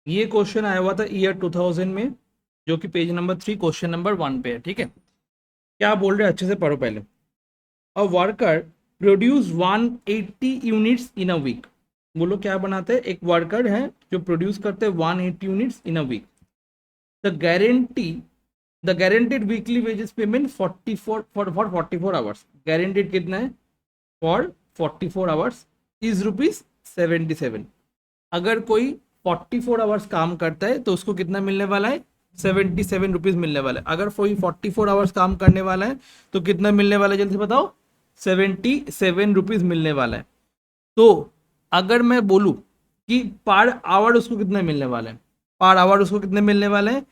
ये क्वेश्चन आया हुआ था ईयर 2000 में, जो कि पेज नंबर 3 क्वेश्चन नंबर 1 पे है। ठीक है, क्या बोल रहे हैं अच्छे से पढ़ो पहले। A worker produce 180 units in a week. बोलो क्या बनाते हैं, एक वर्कर है जो प्रोड्यूस करते हैं 180 units in a week. The guarantee the guaranteed weekly wages payment 44 for 44 hours. Guaranteed कितना है फॉर 44 आवर्स इज रुपीज 77। अगर कोई 44 आवर्स काम करता है तो उसको कितना मिलने वाला है, 77 रुपीज मिलने वाला है। अगर कोई 44 आवर्स काम करने वाला है तो कितना मिलने वाला है, जल्दी बताओ। 77 रुपीज मिलने वाला है। तो अगर मैं बोलूं कि पर आवर उसको कितना मिलने वाला है, पर आवर उसको कितने मिलने वाले हैं,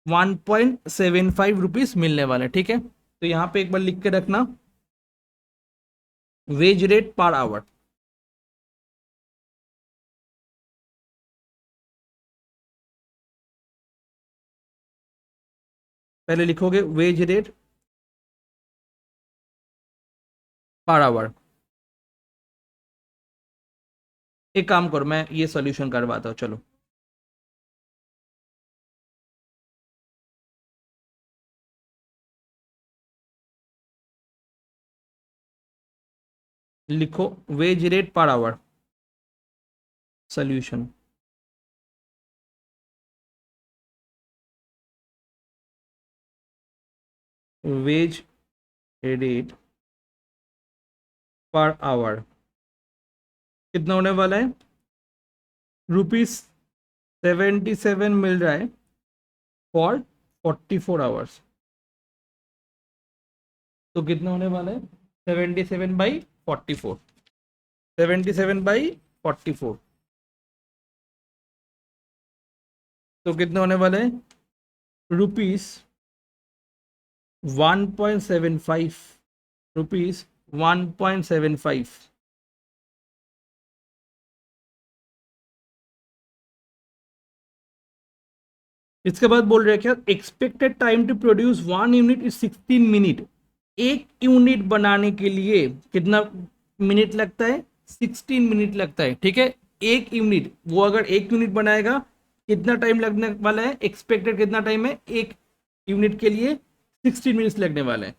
1.75 रुपीज मिलने वाले हैं। ठीक है, तो यहां पे एक बार लिख के रखना, वेज रेट पर आवर। पहले लिखोगे वेज रेट पर आवर। एक काम करो, मैं ये सॉल्यूशन करवाता हूँ, चलो। लिखो wage rate per hour solution. Wage rate per hour कितना होने वाला है, ₹77 मिल रहा है फॉर 44 आवर्स। तो कितना होने वाला है, 77/44, 77/44। तो कितना होने वाला है, रुपीज 1.75, रुपीज 1.75। इसके बाद बोल रहे हैं क्या, expected time to produce 1 unit is 16 minute. एक यूनिट बनाने के लिए कितना मिनट लगता है, 16 मिनट लगता है। ठीक है, एक यूनिट, वो अगर एक यूनिट बनाएगा कितना टाइम लगने वाला है, एक्सपेक्टेड कितना टाइम है एक यूनिट के लिए, 16 मिनट्स लगने वाला है।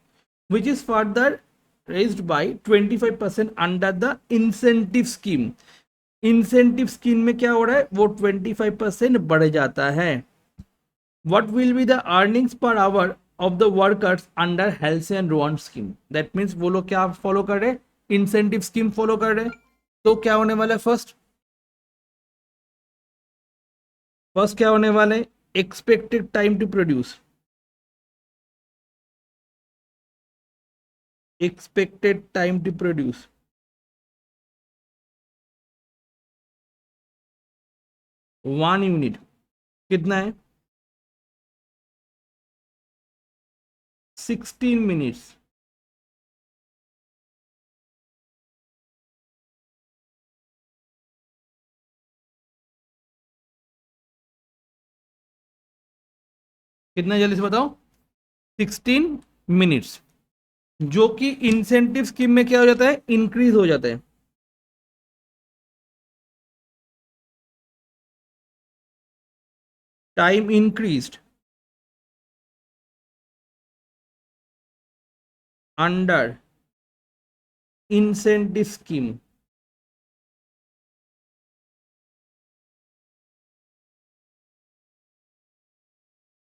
Which is further raised bye 25% under the incentive scheme. Incentive scheme में क्या हो रहा है, वो 25% बढ़ जाता है। what will be the earnings per hour of the workers under Halsey and Rowan scheme? That means वो लोग क्या फॉलो कर रहे हैं, इंसेंटिव स्कीम फॉलो कर रहे हैं। तो क्या होने वाला है, फर्स्ट क्या होने वाला है, expected time to produce, expected time to produce 1 unit कितना है, 16 मिनट्स। कितना जल्दी से बताओ, 16 मिनट्स। जो कि इंसेंटिव स्कीम में क्या हो जाता है, इंक्रीज हो जाता है। Time increased under incentive scheme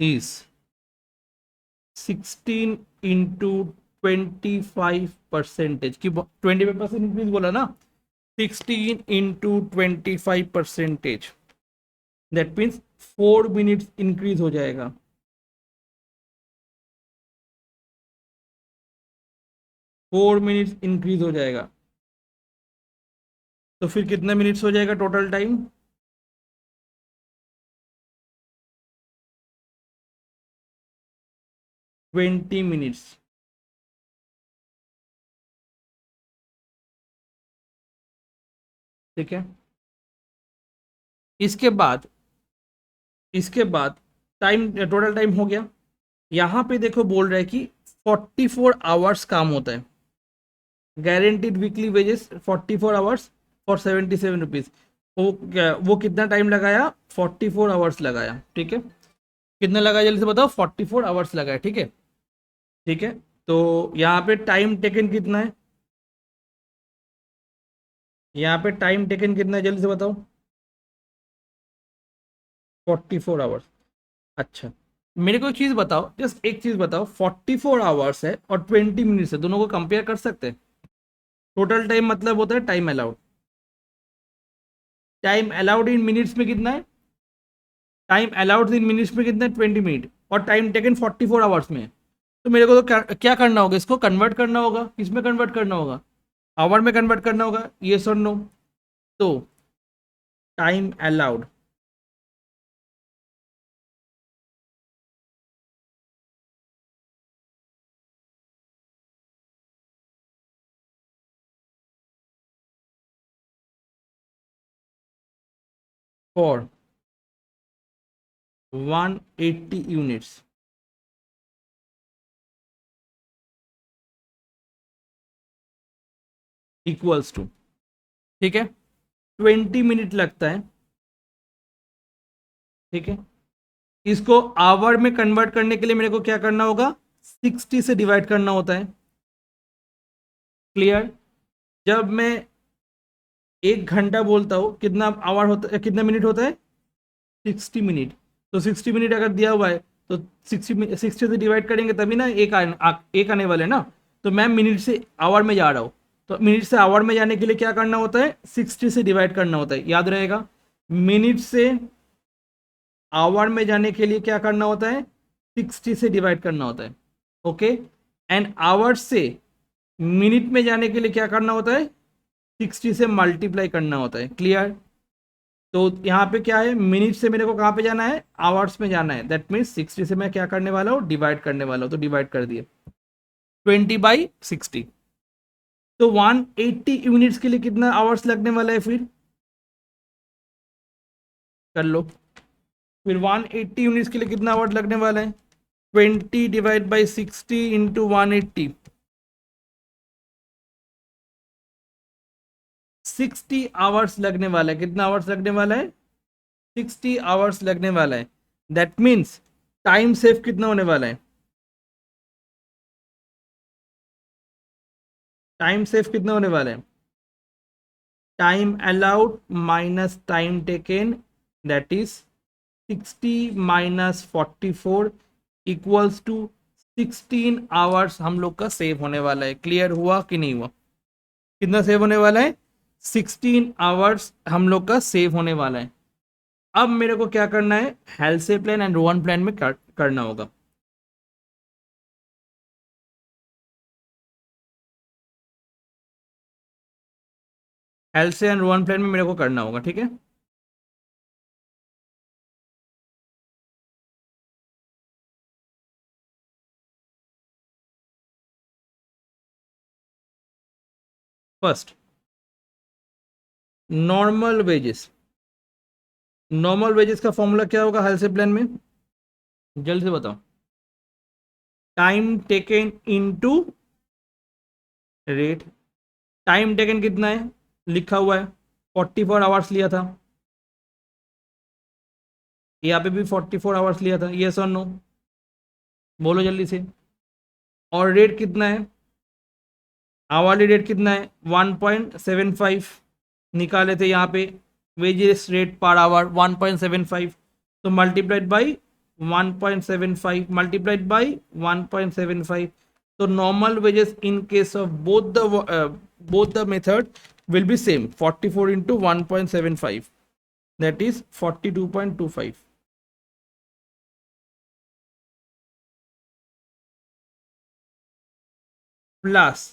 is 16 into 25% की 25% इंक्रीज बोला ना, 16 into 25%, that means 4 minutes increase हो जाएगा। 4 मिनट्स इंक्रीज हो जाएगा। तो फिर कितने मिनट्स हो जाएगा टोटल टाइम, 20 मिनट्स। ठीक है, इसके बाद इसके बाद टाइम, टोटल टाइम हो गया। यहां पे देखो बोल रहा है कि 44 आवर्स काम होता है। Guaranteed weekly wages 44 hours for 77 rupees. वो कितना टाइम लगाया, 44 आवर्स लगाया, ठीक है। कितना लगाया जल्दी से बताओ, 44 आवर्स लगाया, ठीक है। ठीक है, तो यहाँ पे टाइम टेकन कितना है, यहाँ पे टाइम टेकन कितना है जल्दी से बताओ, 44 आवर्स। अच्छा, मेरे को एक चीज बताओ, जस्ट एक चीज बताओ, 44 आवर्स है और 20 मिनट्स है, दोनों को कंपेयर कर सकते हैं? टोटल टाइम मतलब होता है time allowed. Time allowed in minutes में कितना है, टाइम अलाउड इन मिनट्स में कितना है, 20 मिनट, और टाइम टेकन 44 आवर्स में है। तो मेरे को तो क्या करना होगा, इसको कन्वर्ट करना होगा, किसमें कन्वर्ट करना होगा, आवर में कन्वर्ट करना होगा, यस और नो। तो time allowed for 180 units equals to, ठीक है, 20 मिनट लगता है, ठीक है। इसको आवर में कन्वर्ट करने के लिए मेरे को क्या करना होगा, 60 से डिवाइड करना होता है, क्लियर। जब मैं 1 घंटा बोलता हूँ, कितना आवर होता है, कितना मिनट होता है, 60 मिनट। तो 60 मिनट अगर दिया हुआ है, तो 60 से डिवाइड करेंगे तभी ना एक आने वाले ना। तो मैं मिनट से आवर में जा रहा हूँ, तो मिनट से आवर में जाने के लिए क्या करना होता है, 60 से डिवाइड करना होता है, याद रहेगा। मिनट से आवर में जाने के लिए क्या करना होता है, 60 से डिवाइड करना होता है, ओके। एंड आवर से मिनट में जाने के लिए क्या करना होता है, 60 से मल्टीप्लाई करना होता है, क्लियर। तो यहाँ पे क्या है, मिनट से मेरे को कहाँ पे जाना है, आवर्स में जाना है, दैट मीन्स 60 से मैं क्या करने वाला हूँ, डिवाइड करने वाला हूँ, तो डिवाइड कर दिए 20/60। तो 180 यूनिट्स के लिए कितना आवर्स लगने वाला है, फिर कर लो। फिर 180 यूनिट्स के लिए कितना आवर्स लगने वाला है, 20/60 × 180, 60 आवर्स लगने वाला है, कितना आवर्स लगने वाला है, 60 आवर्स लगने वाला है। दैट मीन्स टाइम सेव कितना होने वाला है, टाइम सेव कितना होने वाला है, time allowed minus time taken, that is 60 - 44 equals to 16 hours हम लोग का सेव होने वाला है। क्लियर हुआ कि नहीं हुआ, कितना सेव होने वाला है, 16 आवर्स हम लोग का सेव होने वाला है। अब मेरे को क्या करना है, हेल्से प्लान एंड रोवन प्लान में करना होगा। हेल्से एंड रोवन प्लान में मेरे को करना होगा, ठीक है। First, normal wages, normal wages का फॉर्मूला क्या होगा हेल्से प्लान में, जल्दी से बताओ, time taken into rate. Time taken कितना है, लिखा हुआ है 44 आवर्स लिया था, यहाँ पे भी 44 आवर्स लिया था, यस और नो, बोलो जल्दी से। और रेट कितना है, आवर्ली रेट कितना है, 1.75 निकाले थे यहाँ पे, वेजेस रेट पर आवर 1.75, तो मल्टीप्लाइड बाई 1.75 मल्टीप्लाइड बाई 1.75। तो normal wages in case of both the method will be same, 44 into 1.75, that is 42.25, plus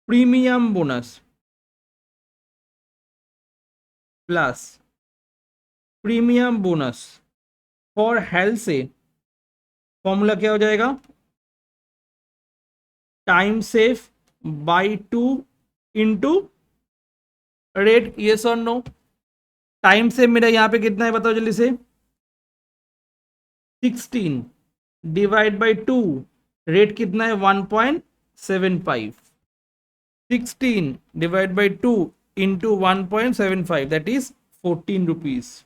premium bonus, plus premium bonus for health से, formula क्या हो जाएगा, time save by 2 into rate, yes और no. Time save मेरा यहाँ पे कितना है बताओ जल्दी से, 16 डिवाइड बाई 2, रेट कितना है 1.75, 16 divide by 2 into 1.75 that is 14 rupees.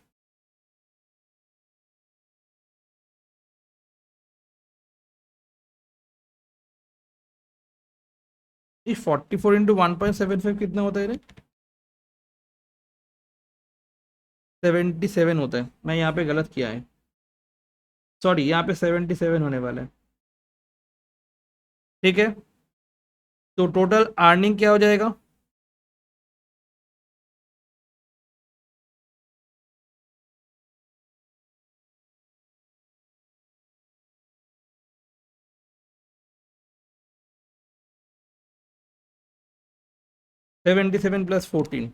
ये 44 इंटू 1.75 कितना होता है रे? 77 होता है, मैं यहाँ पे गलत किया है, सॉरी यहाँ पे 77 होने वाला है। ठीक है, तो टोटल अर्निंग क्या हो जाएगा? $77 + 14,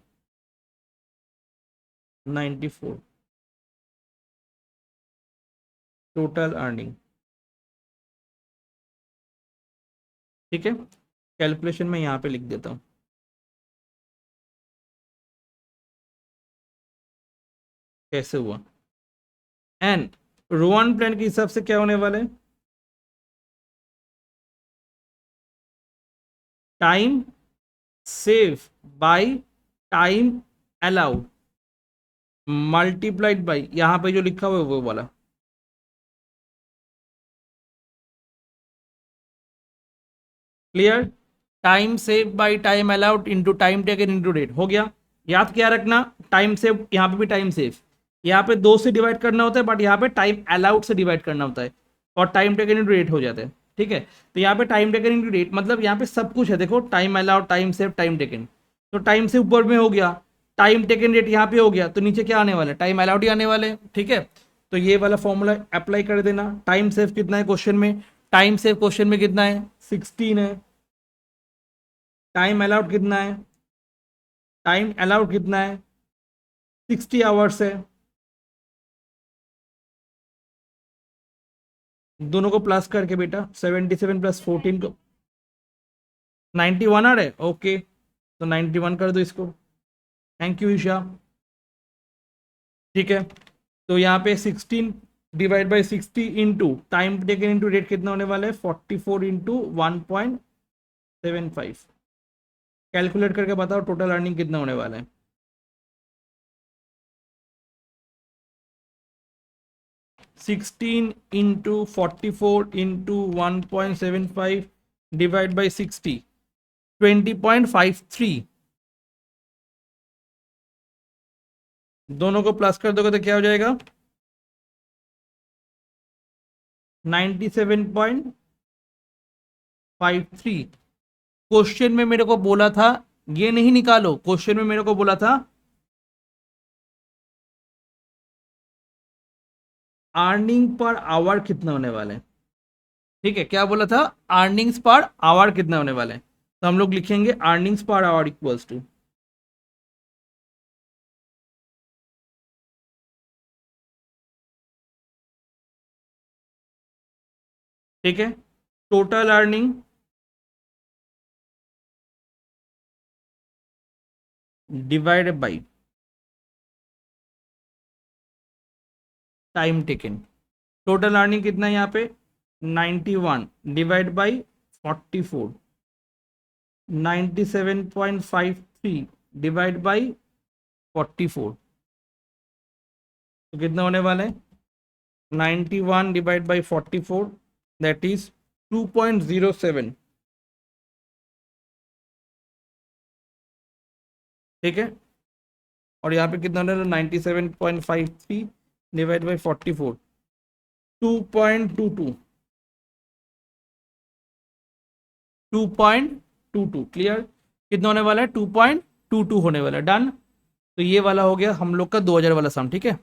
94 टोटल अर्निंग। ठीक है, कैलकुलेशन में यहाँ पे लिख देता हूँ। कैसे हुआ? एंड रोवन प्लान के हिसाब से क्या होने वाला है? Time save by time allowed multiplied by, यहाँ पे जो लिखा हुआ है वो वाला। Clear? Time save by time allowed into time taken into rate हो गया। याद क्या रखना, टाइम सेव, यहाँ पे भी टाइम सेव, यहाँ पे 2 से डिवाइड करना होता है, बट यहाँ पे टाइम अलाउड से डिवाइड करना होता है, और टाइम टेकन इंटू रेट हो जाता है। ठीक है, तो यहाँ पे टाइम टेकन इंटू रेट मतलब यहाँ पे सब कुछ है, देखो time allowed, time save, time taken. तो टाइम से ऊपर में हो गया, टाइम टेकन रेट यहाँ पे हो गया, तो नीचे क्या आने वाला है? टाइम अलाउड ही आने वाले हैं। ठीक है, तो ये वाला फॉर्मूला अप्लाई कर देना। टाइम सेव कितना है क्वेश्चन में? टाइम सेव क्वेश्चन में कितना है? 16 है। टाइम अलाउड कितना है? टाइम अलाउड कितना है? 60 आवर्स है। दोनों को प्लस करके बेटा 77 + 14 को 91 आ रहा है। ओके, तो 91 कर दो इसको। Thank you Isha. ठीक है, तो यहाँ पे 16 divide by 60 into time taken into rate कितना होने वाला है? 44 इंटू 1.75। कैलकुलेट करके बताओ टोटल अर्निंग कितना होने वाला है? 16 इंटू 44 इंटू 1.75 डिवाइड बाई 60, 20.53। दोनों को प्लस कर दोगे तो क्या हो जाएगा? 97.53। क्वेश्चन में मेरे को बोला था ये नहीं निकालो, क्वेश्चन में मेरे को बोला था अर्निंग पर आवर कितना होने वाले हैं। ठीक है, क्या बोला था? अर्निंग्स पर आवर कितना होने वाले हैं, तो हम लोग लिखेंगे earnings per hour equals to, ठीक है, total earning divided by time taken. Total earning कितना है यहाँ पे? 91 डिवाइड बाई 44, 97.53 डिवाइड बाई 44, तो कितना होने वाला है? 91 डिवाइड बाई 44, दैट इज 2.07। ठीक है, और यहाँ पे कितना होने वाला? 97.53 डिवाइड बाई 44, 2.22, 2.22। क्लियर? कितना होने वाला है? 2.22 होने वाला है। डन। तो ये वाला हो गया हम लोग का 2000 वाला सम। ठीक है।